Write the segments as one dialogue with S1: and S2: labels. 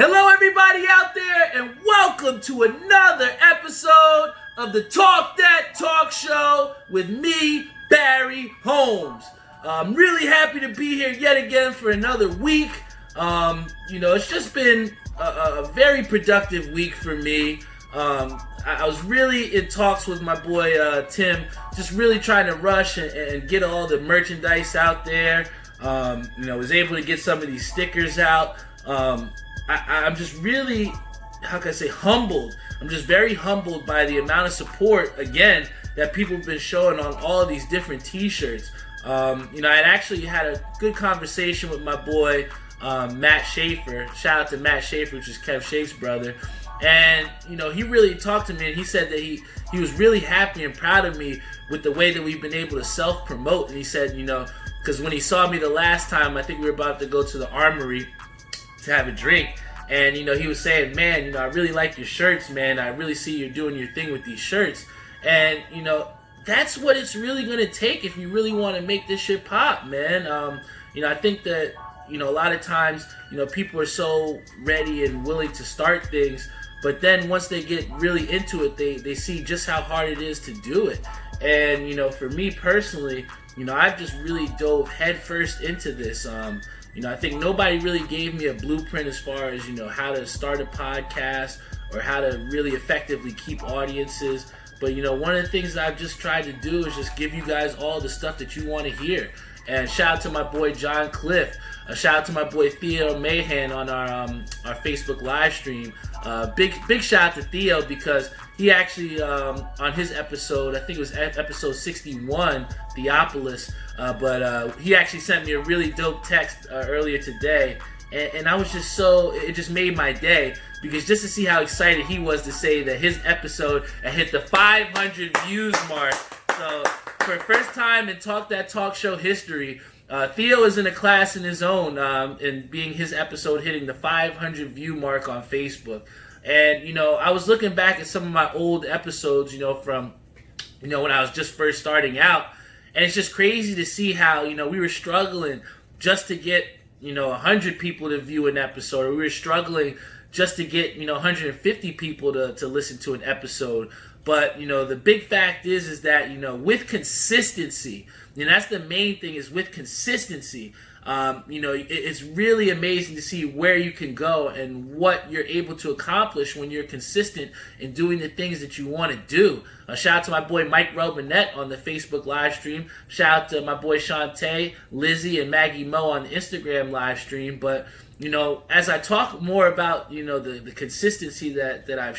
S1: Hello everybody out there and welcome to another episode of the Talk That Talk Show with me, Barry Holmes. I'm really happy to be here yet again for another week. It's just been a very productive week for me. I was really in talks with my boy Tim, just really trying to rush and get all the merchandise out there. Was able to get some of these stickers out. I'm just really, humbled. I'm just very humbled by the amount of support, again, that people have been showing on all of these different t-shirts. I'd actually had a good conversation with my boy, Matt Schaefer. Shout out to Matt Schaefer, which is Kev Schaef's brother. And, he really talked to me, and he said that he was really happy and proud of me with the way that we've been able to self-promote. And he said, because when he saw me the last time, I think we were about to go to the Armory to have a drink, and he was saying, man, I really like your shirts, man. I really see you're doing your thing with these shirts. And that's what it's really going to take if you really want to make this shit pop, man. I think that a lot of times people are so ready and willing to start things, but then once they get really into it, they see just how hard it is to do it. And for me personally, I've just really dove headfirst into this. I think nobody really gave me a blueprint as far as, how to start a podcast or how to really effectively keep audiences. But, one of the things that I've just tried to do is just give you guys all the stuff that you want to hear. And shout out to my boy John Cliff. Shout out to my boy Theo Mahan on our Facebook live stream. Big shout out to Theo because he actually, on his episode, I think it was episode 61, Theopolis, but he actually sent me a really dope text earlier today. And I was just it just made my day, because just to see how excited he was to say that his episode had hit the 500 views mark. So for the first time in Talk That Talk Show history, Theo is in a class in his own, in being his episode hitting the 500 view mark on Facebook. And, I was looking back at some of my old episodes, from, when I was just first starting out. And it's just crazy to see how, we were struggling just to get, 100 people to view an episode. Or we were struggling just to get, 150 people to listen to an episode. But, the big fact is that, with consistency, that's the main thing, is with consistency, it's really amazing to see where you can go and what you're able to accomplish when you're consistent in doing the things that you want to do. Shout out to my boy Mike Robinette on the Facebook live stream. Shout out to my boy Shantae, Lizzie, and Maggie Mo on the Instagram live stream. But, as I talk more about, the consistency that I've,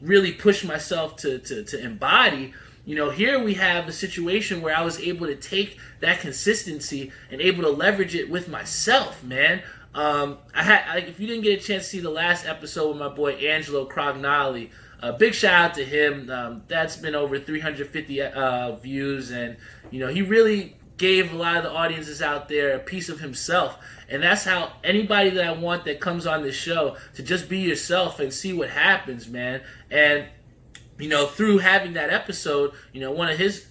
S1: really pushed myself to embody, here we have a situation where I was able to take that consistency and able to leverage it with myself, man. If you didn't get a chance to see the last episode with my boy Angelo Crognali, big shout out to him. That's been over 350 views, and he really gave a lot of the audiences out there a piece of himself. And that's how anybody that I want that comes on this show to just be yourself and see what happens, man. And through having that episode, one of his,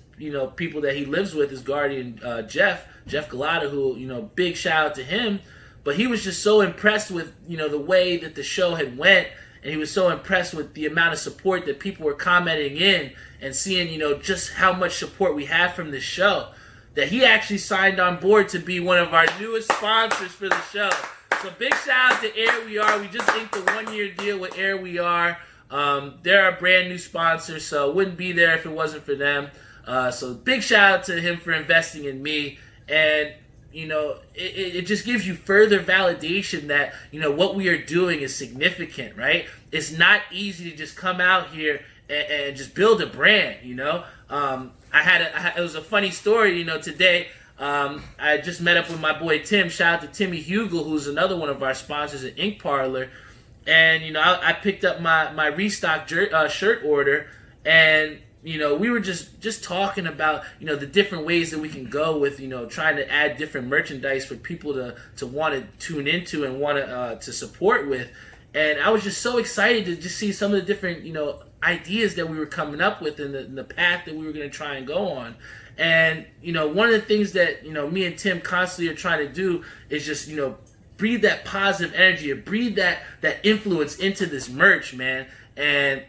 S1: people that he lives with, his guardian, Jeff Galata, who, big shout out to him. But he was just so impressed with, the way that the show had went. And he was so impressed with the amount of support that people were commenting in and seeing, just how much support we have from this show, that he actually signed on board to be one of our newest sponsors for the show. So big shout out to Air We Are. We just inked a 1-year deal with Air We Are. They're a brand new sponsor, so wouldn't be there if it wasn't for them. So big shout out to him for investing in me. And, it just gives you further validation that, what we are doing is significant, right? It's not easy to just come out here and just build a brand, it was a funny story, today. I just met up with my boy Tim. Shout out to Timmy Hugel, who's another one of our sponsors at Ink Parlor. And, I picked up my restock shirt order, and, we were just talking about, the different ways that we can go with, trying to add different merchandise for people to want to tune into and want to support with. And I was just so excited to just see some of the different, ideas that we were coming up with in the path that we were going to try and go on. And, one of the things that, me and Tim constantly are trying to do is just, breathe that positive energy, to breathe that influence into this merch, man. And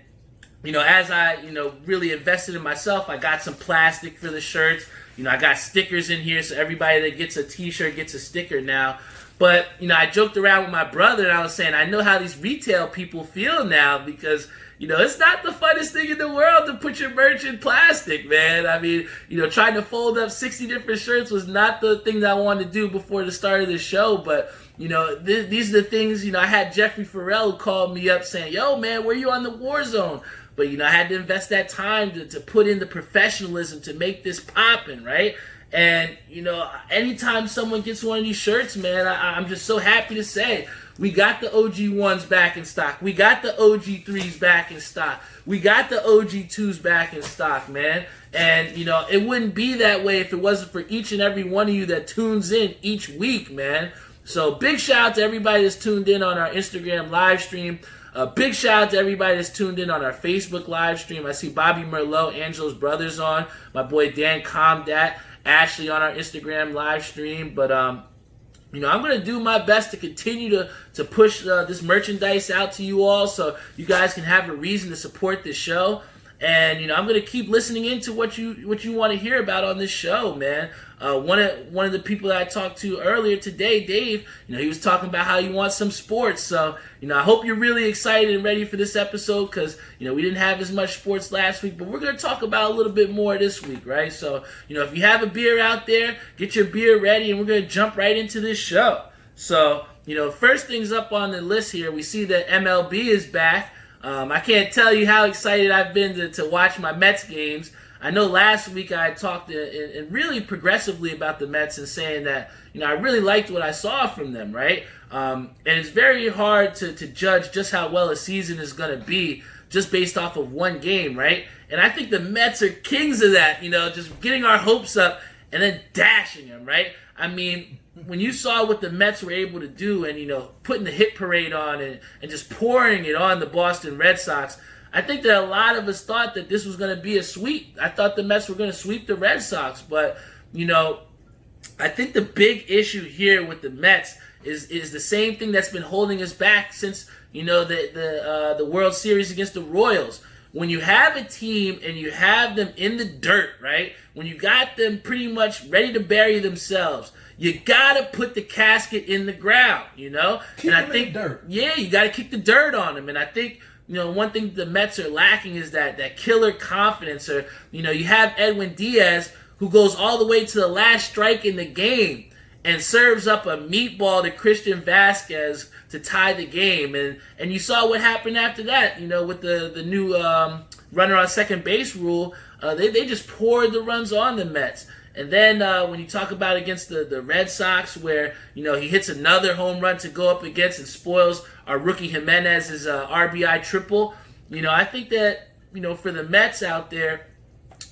S1: as I, really invested in myself, I got some plastic for the shirts. I got stickers in here, so everybody that gets a t-shirt gets a sticker now. But, I joked around with my brother, and I was saying, I know how these retail people feel now, because, it's not the funnest thing in the world to put your merch in plastic, man. I mean, trying to fold up 60 different shirts was not the thing that I wanted to do before the start of the show. But, these are the things, I had Jeffrey Farrell who called me up saying, yo, man, where you on the war zone? But, I had to invest that time to put in the professionalism to make this poppin', right? And, anytime someone gets one of these shirts, man, I'm just so happy to say we got the OG 1s back in stock. We got the OG 3s back in stock. We got the OG 2s back in stock, man. And, it wouldn't be that way if it wasn't for each and every one of you that tunes in each week, man. So big shout out to everybody that's tuned in on our Instagram live stream. Big shout out to everybody that's tuned in on our Facebook live stream. I see Bobby Merlot, Angelo's brothers on. My boy Dan Comdat, Ashley on our Instagram live stream. But, I'm going to do my best to continue to push this merchandise out to you all so you guys can have a reason to support this show. And, I'm going to keep listening into what you want to hear about on this show, man. One of the people that I talked to earlier today, Dave, he was talking about how he wants some sports. So, I hope you're really excited and ready for this episode because, we didn't have as much sports last week, but we're going to talk about a little bit more this week, right? So, if you have a beer out there, get your beer ready and we're going to jump right into this show. So, first things up on the list here, we see that MLB is back. I can't tell you how excited I've been to watch my Mets games. I know last week I talked and really progressively about the Mets and saying that, I really liked what I saw from them, right? And it's very hard to judge just how well a season is going to be just based off of one game, right? And I think the Mets are kings of that, just getting our hopes up and then dashing them, right? I mean, when you saw what the Mets were able to do and, putting the hit parade on and just pouring it on the Boston Red Sox, I think that a lot of us thought that this was going to be a sweep. I thought the Mets were going to sweep the Red Sox. But, I think the big issue here with the Mets is the same thing that's been holding us back since, the World Series against the Royals. When you have a team and you have them in the dirt, right? When you got them pretty much ready to bury themselves, you gotta put the casket in the ground,
S2: Keep
S1: and I
S2: them
S1: think
S2: in the dirt.
S1: Yeah, you gotta kick the dirt on them. And I think one thing the Mets are lacking is that killer confidence. Or you have Edwin Diaz who goes all the way to the last strike in the game and serves up a meatball to Christian Vasquez to tie the game. And you saw what happened after that, with the new runner on second base rule. They just poured the runs on the Mets. And then when you talk about against the Red Sox, where, he hits another home run to go up against and spoils our rookie Jimenez's RBI triple, I think that, for the Mets out there,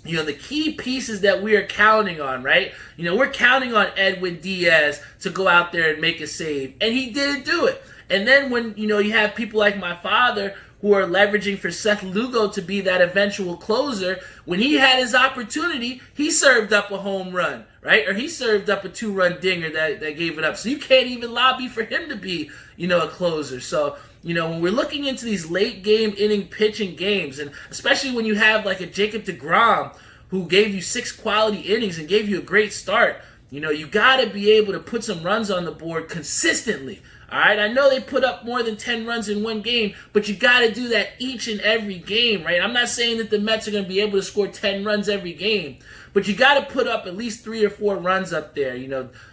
S1: the key pieces that we are counting on, right? We're counting on Edwin Diaz to go out there and make a save. And he didn't do it. And then when, you have people like my father who are leveraging for Seth Lugo to be that eventual closer, when he had his opportunity, he served up a home run, right? Or he served up a 2-run dinger that gave it up. So you can't even lobby for him to be, a closer. So, when we're looking into these late game inning pitching games, and especially when you have like a Jacob deGrom who gave you 6 quality innings and gave you a great start, you got to be able to put some runs on the board consistently. All right, I know they put up more than 10 runs in one game, but you got to do that each and every game, right? I'm not saying that the Mets are going to be able to score 10 runs every game, but you got to put up at least 3 or 4 runs up there.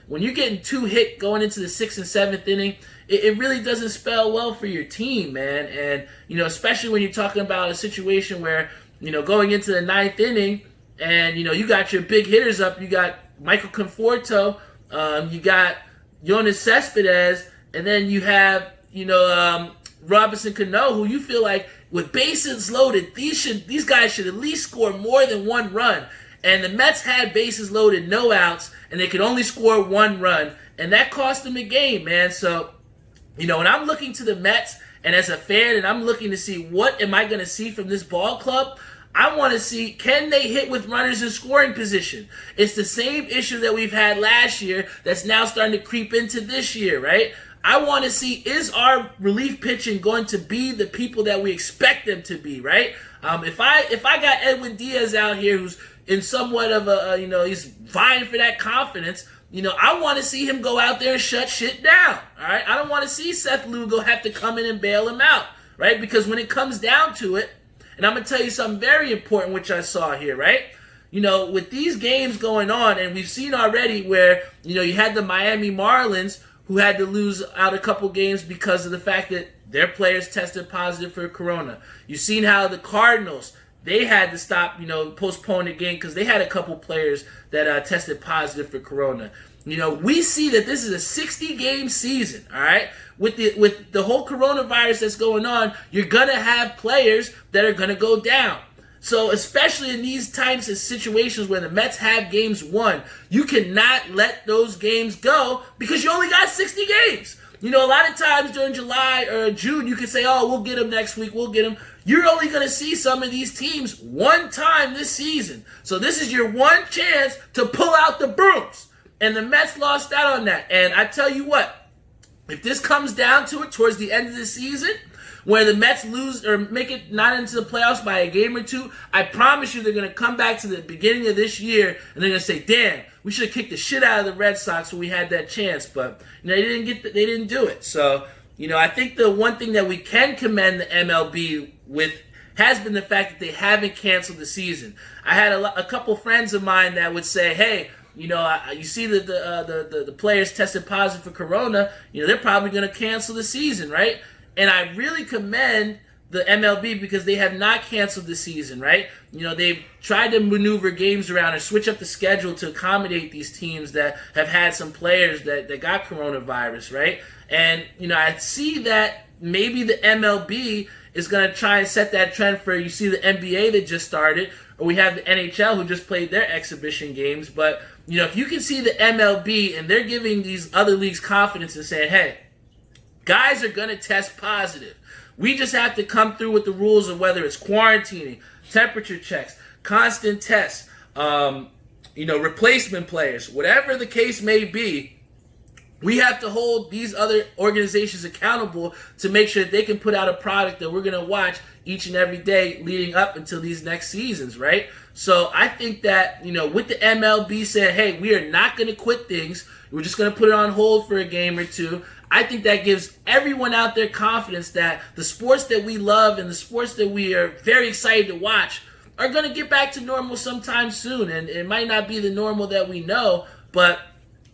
S1: When you're getting 2 hit going into the 6th and 7th inning, it really doesn't spell well for your team, man. And, especially when you're talking about a situation where, going into the 9th inning and, you got your big hitters up. You got Michael Conforto, you got Yoenis Cespedes, and then you have, Robinson Cano, who you feel like with bases loaded, these guys should at least score more than 1 run. And the Mets had bases loaded, no outs, and they could only score 1 run. And that cost them a game, man. So, when I'm looking to the Mets and as a fan and I'm looking to see what am I going to see from this ball club, I want to see, can they hit with runners in scoring position? It's the same issue that we've had last year that's now starting to creep into this year, right? I want to see, is our relief pitching going to be the people that we expect them to be, right? If I got Edwin Diaz out here who's in somewhat of a, he's vying for that confidence, I want to see him go out there and shut shit down, all right? I don't want to see Seth Lugo have to come in and bail him out, right? Because when it comes down to it, and I'm going to tell you something very important, which I saw here, right? With these games going on, and we've seen already where, you had the Miami Marlins who had to lose out a couple games because of the fact that their players tested positive for corona. You've seen how the Cardinals, they had to stop, postpone the game because they had a couple players that tested positive for corona. We see that this is a 60-game season, all right? With the whole coronavirus that's going on, you're going to have players that are going to go down. So especially in these types of situations where the Mets have games won, you cannot let those games go because you only got 60 games. A lot of times during July or June, you can say, oh, we'll get them next week, we'll get them. You're only going to see some of these teams one time this season. So this is your one chance to pull out the brooms. And the Mets lost out on that. And I tell you what, if this comes down to it towards the end of the season, where the Mets lose or make it not into the playoffs by a game or two, I promise you they're going to come back to the beginning of this year and they're going to say, damn, we should have kicked the shit out of the Red Sox when we had that chance. But they didn't do it. So, I think the one thing that we can commend the MLB with has been the fact that they haven't canceled the season. I had a couple friends of mine that would say, hey, you see that the players tested positive for corona, they're probably going to cancel the season, right? And I really commend the MLB because they have not canceled the season, right? They've tried to maneuver games around and switch up the schedule to accommodate these teams that have had some players that got coronavirus, right? And, I see that maybe the MLB is going to try and set that trend for, you see the NBA that just started, or we have the NHL who just played their exhibition games. But, if you can see the MLB and they're giving these other leagues confidence and saying, hey, guys are going to test positive. We just have to come through with the rules of whether it's quarantining, temperature checks, constant tests, replacement players, whatever the case may be. We have to hold these other organizations accountable to make sure that they can put out a product that we're going to watch each and every day leading up until these next seasons, right? So I think that, with the MLB saying, hey, we are not going to quit things. We're just going to put it on hold for a game or two. I think that gives everyone out there confidence that the sports that we love and the sports that we are very excited to watch are going to get back to normal sometime soon. And it might not be the normal that we know, but,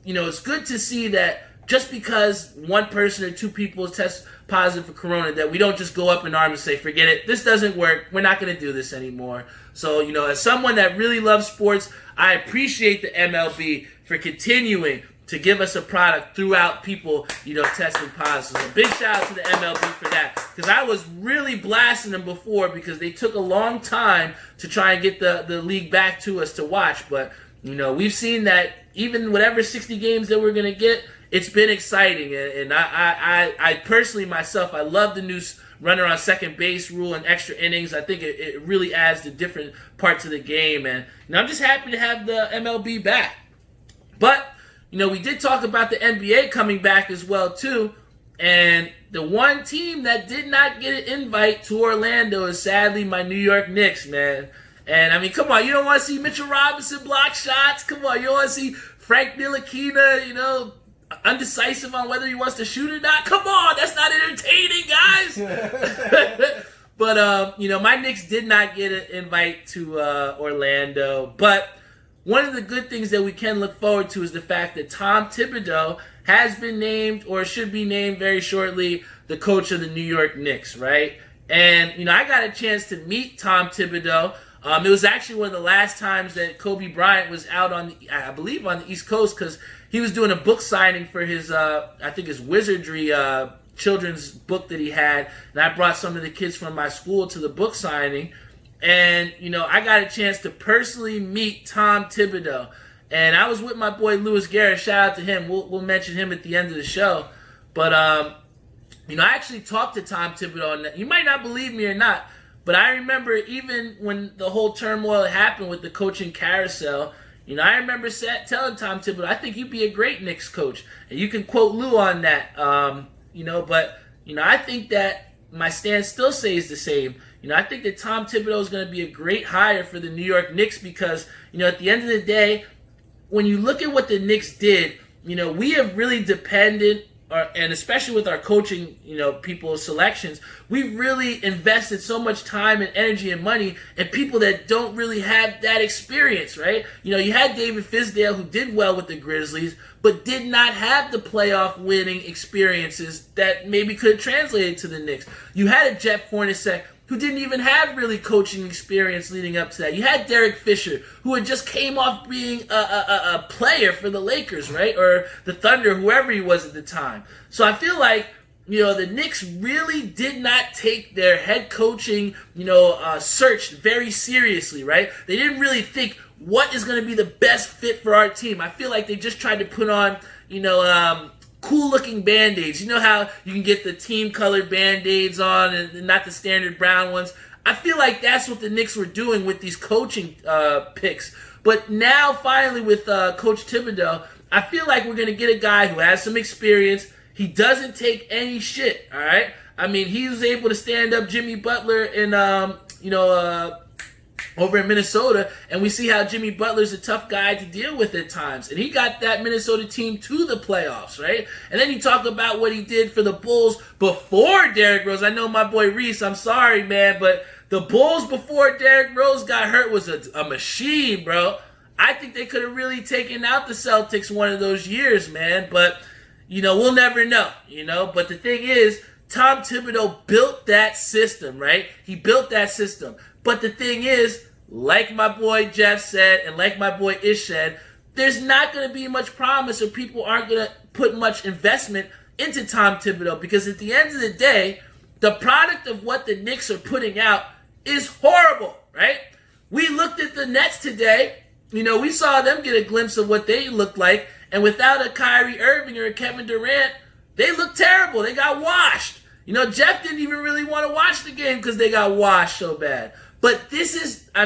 S1: it's good to see that just because one person or two people test positive for corona, that we don't just go up in arms and say, forget it, this doesn't work, we're not going to do this anymore. So, as someone that really loves sports, I appreciate the MLB for continuing to give us a product throughout people, testing positive. So big shout out to the MLB for that. Because I was really blasting them before because they took a long time to try and get the league back to us to watch. But, we've seen that even whatever 60 games that we're going to get, it's been exciting. And I personally, myself, I love the new runner on second base rule and extra innings. I think it really adds to different parts of the game. And I'm just happy to have the MLB back. But we did talk about the NBA coming back as well, too. And the one team that did not get an invite to Orlando is sadly my New York Knicks, man. And, come on, you don't want to see Mitchell Robinson block shots? Come on, you don't want to see Frank Ntilikina, undecisive on whether he wants to shoot or not? Come on, that's not entertaining, guys. But, my Knicks did not get an invite to Orlando. But one of the good things that we can look forward to is the fact that Tom Thibodeau has been named, or should be named very shortly, the coach of the New York Knicks, right? And, I got a chance to meet Tom Thibodeau. It was actually one of the last times that Kobe Bryant was out on the East Coast, because he was doing a book signing for his, his Wizardry children's book that he had. And I brought some of the kids from my school to the book signing. And, I got a chance to personally meet Tom Thibodeau. And I was with my boy Louis Garrett. Shout out to him. We'll mention him at the end of the show. But, I actually talked to Tom Thibodeau. And you might not believe me or not, but I remember even when the whole turmoil happened with the coaching carousel, I remember telling Tom Thibodeau, I think you'd be a great Knicks coach. And you can quote Lou on that. But I think that my stance still stays the same. I think that Tom Thibodeau is going to be a great hire for the New York Knicks because, at the end of the day, when you look at what the Knicks did, we have really depended, and especially with our coaching, people's selections, we've really invested so much time and energy and money in people that don't really have that experience, right? You had David Fizdale, who did well with the Grizzlies, but did not have the playoff winning experiences that maybe could have translated to the Knicks. You had a Jeff Hornacek, who didn't even have really coaching experience leading up to that. You had Derek Fisher, who had just came off being a player for the Lakers, right? Or the Thunder, whoever he was at the time. So I feel like, the Knicks really did not take their head coaching, search very seriously, right? They didn't really think, what is going to be the best fit for our team? I feel like they just tried to put on, cool-looking Band-Aids. You know how you can get the team-colored Band-Aids on and not the standard brown ones? I feel like that's what the Knicks were doing with these coaching picks. But now, finally, with Coach Thibodeau, I feel like we're going to get a guy who has some experience. He doesn't take any shit, all right? I mean, he was able to stand up Jimmy Butler in, over in Minnesota, and we see how Jimmy Butler's a tough guy to deal with at times. And he got that Minnesota team to the playoffs, right? And then you talk about what he did for the Bulls before Derrick Rose. I know my boy Reese, I'm sorry, man, but the Bulls before Derrick Rose got hurt was a machine, bro. I think they could have really taken out the Celtics one of those years, man. But, we'll never know, But the thing is, Tom Thibodeau built that system, right? He built that system. But the thing is, like my boy Jeff said and like my boy Ish said, there's not going to be much promise or people aren't going to put much investment into Tom Thibodeau because at the end of the day, the product of what the Knicks are putting out is horrible, right? We looked at the Nets today. We saw them get a glimpse of what they looked like, and without a Kyrie Irving or a Kevin Durant, they looked terrible. They got washed. Jeff didn't even really want to watch the game because they got washed so bad. But this is, I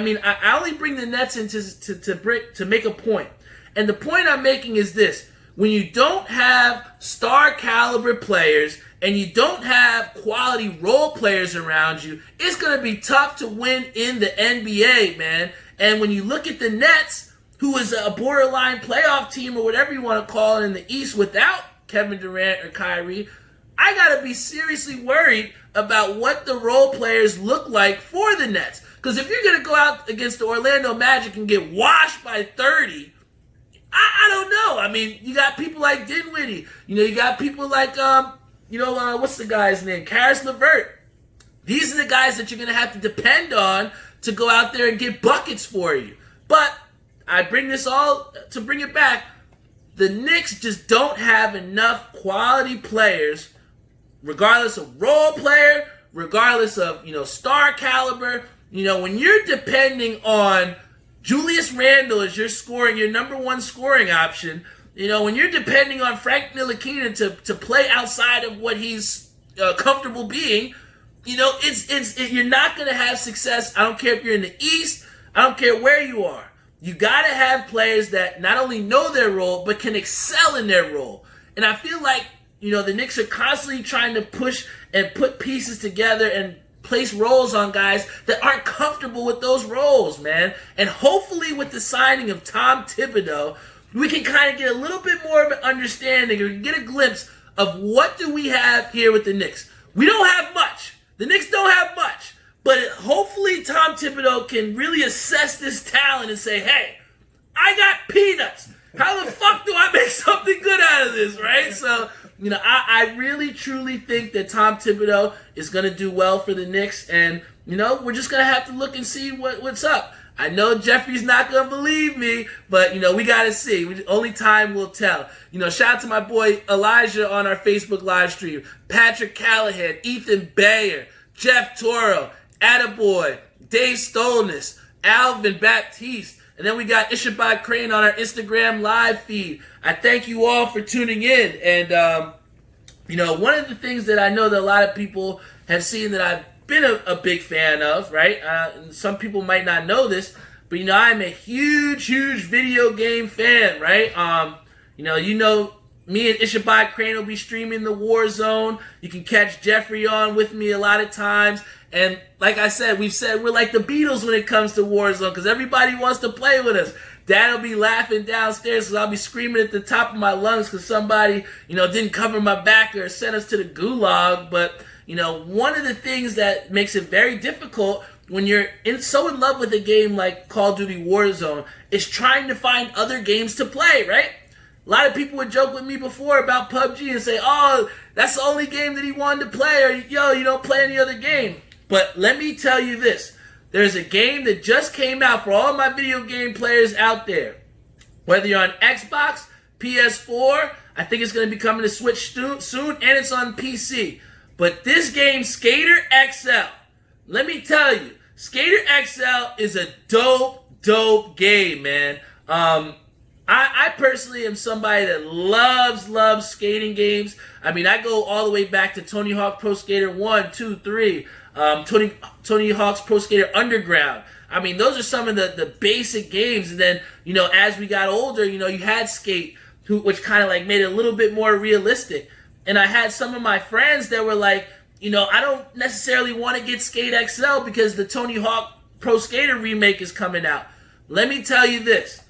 S1: only bring the Nets in to make a point. And the point I'm making is this. When you don't have star caliber players and you don't have quality role players around you, it's going to be tough to win in the NBA, man. And when you look at the Nets, who is a borderline playoff team or whatever you want to call it in the East without Kevin Durant or Kyrie, I got to be seriously worried about what the role players look like for the Nets. Because if you're going to go out against the Orlando Magic and get washed by 30, I don't know. You got people like Dinwiddie. You got people like, what's the guy's name? Karis LeVert. These are the guys that you're going to have to depend on to go out there and get buckets for you. But I bring this all to bring it back. The Knicks just don't have enough quality players, regardless of role player, regardless of, star caliber. When you're depending on Julius Randle as your number one scoring option, when you're depending on Frank Ntilikina to play outside of what he's comfortable being, you're not going to have success. I don't care if you're in the East. I don't care where you are. You got to have players that not only know their role, but can excel in their role. And I feel like, the Knicks are constantly trying to push and put pieces together and place roles on guys that aren't comfortable with those roles, man. And hopefully with the signing of Tom Thibodeau, we can kind of get a little bit more of an understanding or get a glimpse of what do we have here with the Knicks. We don't have much. The Knicks don't have much. But hopefully Tom Thibodeau can really assess this talent and say, hey, I got peanuts. How the fuck do I make something good out of this, right? So, I really, truly think that Tom Thibodeau is going to do well for the Knicks. And, we're just going to have to look and see what's up. I know Jeffrey's not going to believe me, but, we got to see. Only time will tell. Shout out to my boy Elijah on our Facebook live stream. Patrick Callahan, Ethan Bayer, Jeff Toro, Attaboy, Dave Stolness, Alvin Baptiste. And then we got Ishabad Crane on our Instagram live feed. I thank you all for tuning in. And, one of the things that I know that a lot of people have seen that I've been a big fan of, right? And some people might not know this, but I'm a huge video game fan, right? Me and Ishabai Crane will be streaming the Warzone. You can catch Jeffrey on with me a lot of times. And like I said, we're like the Beatles when it comes to Warzone because everybody wants to play with us. Dad will be laughing downstairs because I'll be screaming at the top of my lungs because somebody, didn't cover my back or sent us to the gulag. But, one of the things that makes it very difficult when you're so in love with a game like Call of Duty Warzone is trying to find other games to play, right? A lot of people would joke with me before about PUBG and say, oh, that's the only game that he wanted to play, or, you don't play any other game. But let me tell you this. There's a game that just came out for all my video game players out there. Whether you're on Xbox, PS4, I think it's going to be coming to Switch soon, and it's on PC. But this game, Skater XL, let me tell you, Skater XL is a dope game, man. I personally am somebody that loves skating games. I mean, I go all the way back to Tony Hawk Pro Skater 1, 2, 3, Tony Hawk's Pro Skater Underground. I mean, those are some of the basic games. And then, as we got older, you had Skate, which kind of like made it a little bit more realistic. And I had some of my friends that were like, I don't necessarily want to get Skate XL because the Tony Hawk Pro Skater remake is coming out. Let me tell you this.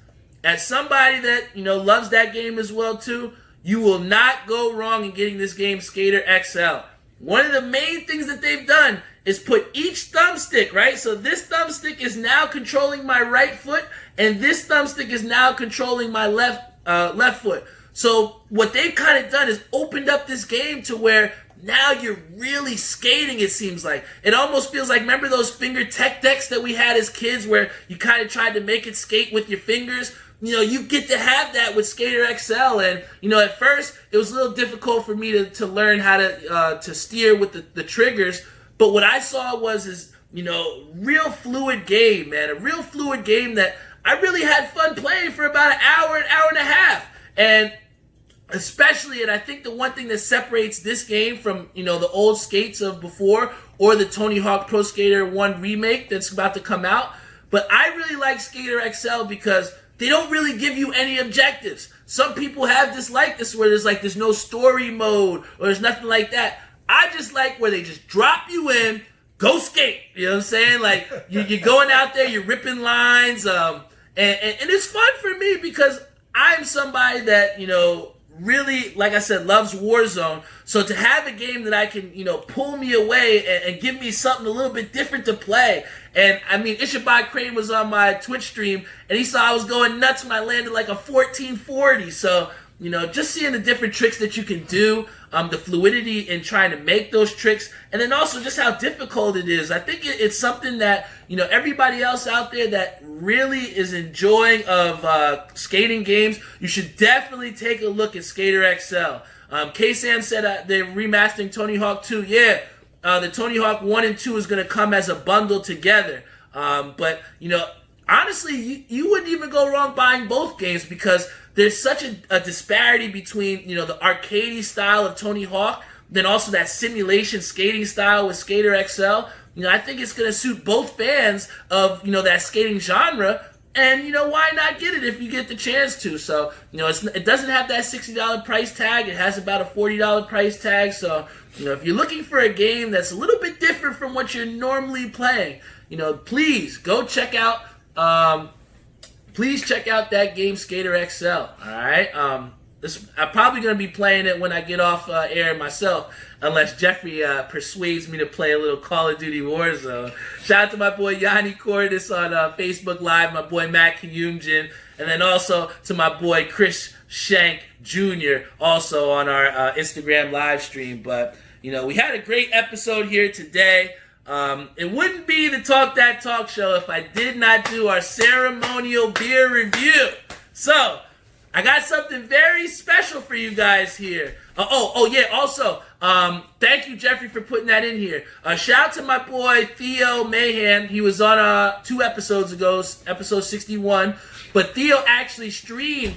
S1: As somebody that, loves that game as well too, you will not go wrong in getting this game Skater XL. One of the main things that they've done is put each thumbstick, right? So this thumbstick is now controlling my right foot, and this thumbstick is now controlling my left foot. So what they've kind of done is opened up this game to where now you're really skating, it seems like. It almost feels like, remember those finger tech decks that we had as kids where you kind of tried to make it skate with your fingers? You get to have that with Skater XL. And, at first, it was a little difficult for me to learn how to steer with the triggers. But what I saw was real fluid game, man. A real fluid game that I really had fun playing for about an hour and a half. And especially, and I think the one thing that separates this game from, the old skates of before or the Tony Hawk Pro Skater 1 remake that's about to come out. But I really like Skater XL because they don't really give you any objectives. Some people have this where there's no story mode or there's nothing like that. I just like where they just drop you in, go skate. You know what I'm saying? Like you're going out there, you're ripping lines, and it's fun for me because I'm somebody that really, like I said, loves Warzone. So to have a game that I can, pull me away and give me something a little bit different to play. And I mean, Ishabai Crane was on my Twitch stream and he saw I was going nuts when I landed like a 1440. So, just seeing the different tricks that you can do, the fluidity in trying to make those tricks, and then also just how difficult it is. I think it's something that, everybody else out there that really is enjoying of skating games, you should definitely take a look at Skater XL. K-Sam said they're remastering Tony Hawk 2. Yeah, the Tony Hawk 1 and 2 is going to come as a bundle together. But, honestly, you wouldn't even go wrong buying both games because there's such a disparity between, the arcadey style of Tony Hawk, then also that simulation skating style with Skater XL. I think it's going to suit both fans of, that skating genre. And, why not get it if you get the chance to? So, it doesn't have that $60 price tag. It has about a $40 price tag. So, if you're looking for a game that's a little bit different from what you're normally playing, please go check out that game, Skater XL. All right. I'm probably going to be playing it when I get off air myself, unless Jeffrey persuades me to play a little Call of Duty Warzone. Shout out to my boy Yanni Cordis on Facebook Live, my boy Matt Kiyumjin, and then also to my boy Chris Shank Jr. also on our Instagram live stream. But, we had a great episode here today. It wouldn't be the Talk That Talk show if I did not do our ceremonial beer review. So, I got something very special for you guys here. Also, thank you, Jeffrey, for putting that in here. Shout out to my boy Theo Mahan. He was on 2 episodes ago, episode 61. But Theo actually streamed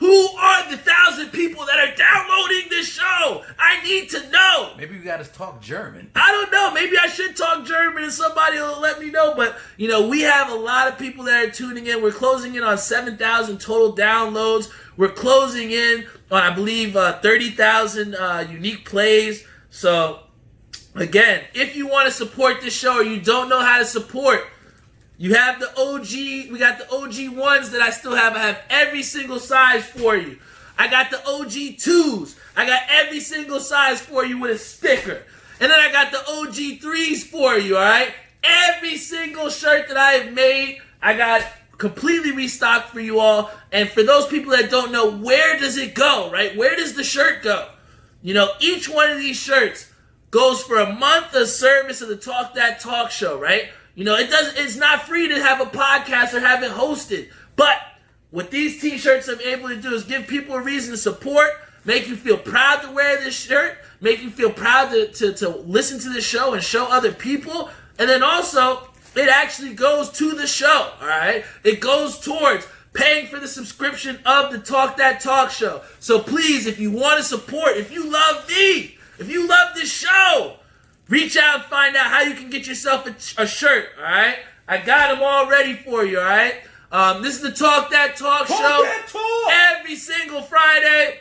S1: Who are the 1,000 people that are downloading this show? I need to know.
S2: Maybe we gotta talk German.
S1: I don't know. Maybe I should talk German and somebody will let me know. But, we have a lot of people that are tuning in. We're closing in on 7,000 total downloads. We're closing in on, I believe, 30,000 unique plays. So, again, if you want to support this show or you don't know how to support, you have the OG, we got the OG ones that I still have. I have every single size for you. I got the OG 2s. I got every single size for you with a sticker. And then I got the OG 3s for you, all right? Every single shirt that I have made, I got completely restocked for you all. And for those people that don't know, where does it go, right? Where does the shirt go? Each one of these shirts goes for a month of service of the Talk That Talk show, right? It's not free to have a podcast or have it hosted. But what these t-shirts I'm able to do is give people a reason to support, make you feel proud to wear this shirt, make you feel proud to listen to the show and show other people. And then also, it actually goes to the show, all right? It goes towards paying for the subscription of the Talk That Talk show. So please, if you want to support, if you love me, if you love this show, reach out and find out how you can get yourself a shirt, all right? I got them all ready for you, all right? This is the Talk That Talk show.
S2: That talk.
S1: Every single Friday.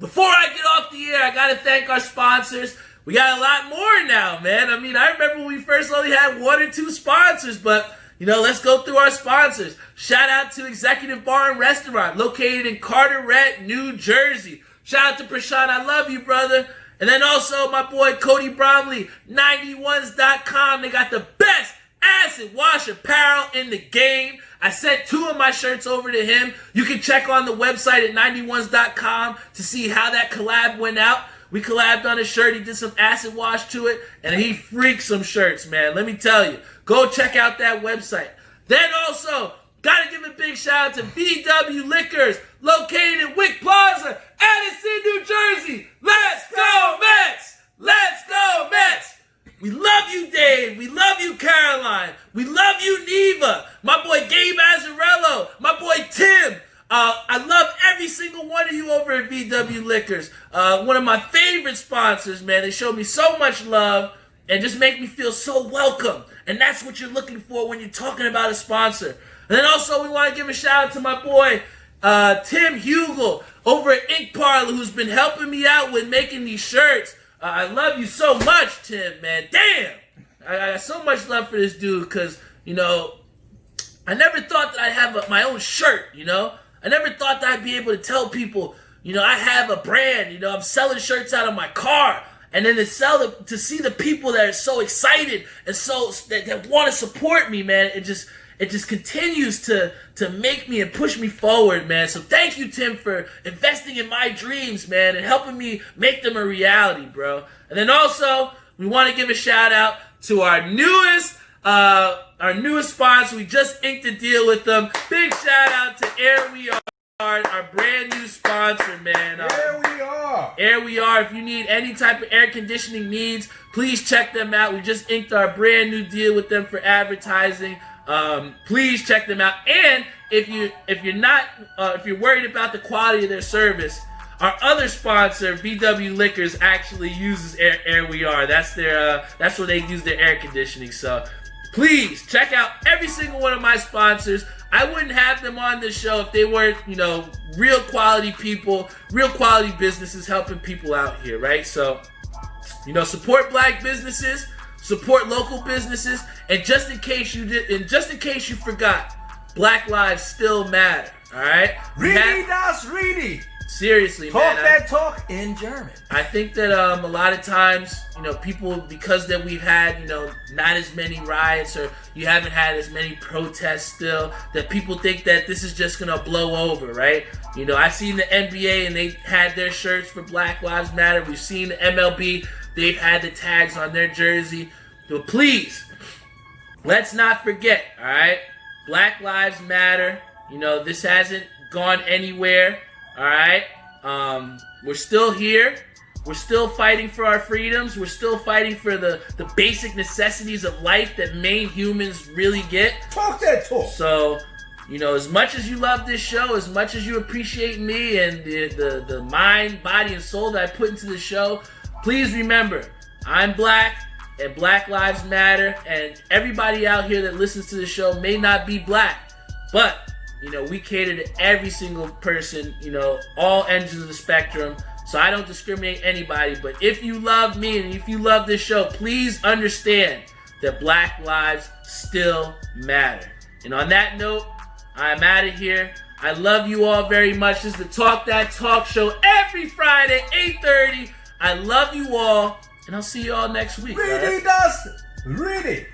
S1: Before I get off the air, I got to thank our sponsors. We got a lot more now, man. I remember when we first only had 1 or 2 sponsors, but, let's go through our sponsors. Shout out to Executive Bar and Restaurant, located in Carteret, New Jersey. Shout out to Prashant. I love you, brother. And then also my boy Cody Bromley, 91s.com. They got the best acid wash apparel in the game. I sent 2 of my shirts over to him. You can check on the website at 91s.com to see how that collab went out. We collabed on a shirt. He did some acid wash to it, and he freaked some shirts, man. Let me tell you. Go check out that website. Then also, gotta give a big shout out to VW Liquors, located in Wick Plaza, Edison, New Jersey. Let's go, Mets! Let's go, Mets! We love you, Dave. We love you, Caroline. We love you, Neva. My boy Gabe Azzarello. My boy Tim. I love every single one of you over at VW Liquors. One of my favorite sponsors, man. They show me so much love and just make me feel so welcome. And that's what you're looking for when you're talking about a sponsor. And then also we want to give a shout out to my boy Tim Hugel over at Ink Parlor, who's been helping me out with making these shirts. I love you so much, Tim, man. Damn! I got so much love for this dude because, I never thought that I'd have my own shirt, I never thought that I'd be able to tell people, I have a brand, I'm selling shirts out of my car. And then to see the people that are so excited and that want to support me, man, it just continues to make me and push me forward, man. So thank you, Tim, for investing in my dreams, man, and helping me make them a reality, bro. And then also, we want to give a shout out to our newest sponsor. We just inked a deal with them. Big shout out to Air We Are, our brand new sponsor, man.
S2: Here we are.
S1: Air We Are. If you need any type of air conditioning needs, please check them out. We just inked our brand new deal with them for advertising. Please check them out. And if you're worried about the quality of their service, our other sponsor, VW Liquors, actually uses Air We Are. That's where they use their air conditioning. So please check out every single one of my sponsors. I wouldn't have them on this show if they weren't, real quality people, real quality businesses helping people out here, right? So, support black businesses, support local businesses, and just in case you forgot, Black lives still matter, all right?
S2: Really, das really.
S1: Seriously,
S2: talk
S1: man.
S2: That talk in German.
S1: I think that a lot of times, people, because that we've had, not as many riots or you haven't had as many protests still, that people think that this is just going to blow over, right? I've seen the NBA and they had their shirts for Black Lives Matter. We've seen the MLB. They've had the tags on their jersey. So please, let's not forget, all right? Black Lives Matter. This hasn't gone anywhere. All right, we're still here. We're still fighting for our freedoms. We're still fighting for the basic necessities of life that main humans really get.
S2: Talk that talk.
S1: So, as much as you love this show, as much as you appreciate me and the mind, body, and soul that I put into the show, please remember, I'm black and Black Lives Matter, and everybody out here that listens to the show may not be black, but, we cater to every single person, all ends of the spectrum, so I don't discriminate anybody, but if you love me and if you love this show, please understand that Black lives still matter. And on that note, I'm out of here. I love you all very much. This is the Talk That Talk Show every Friday, 8:30. I love you all, and I'll see you all next week.
S2: Ready, Dust! Ready!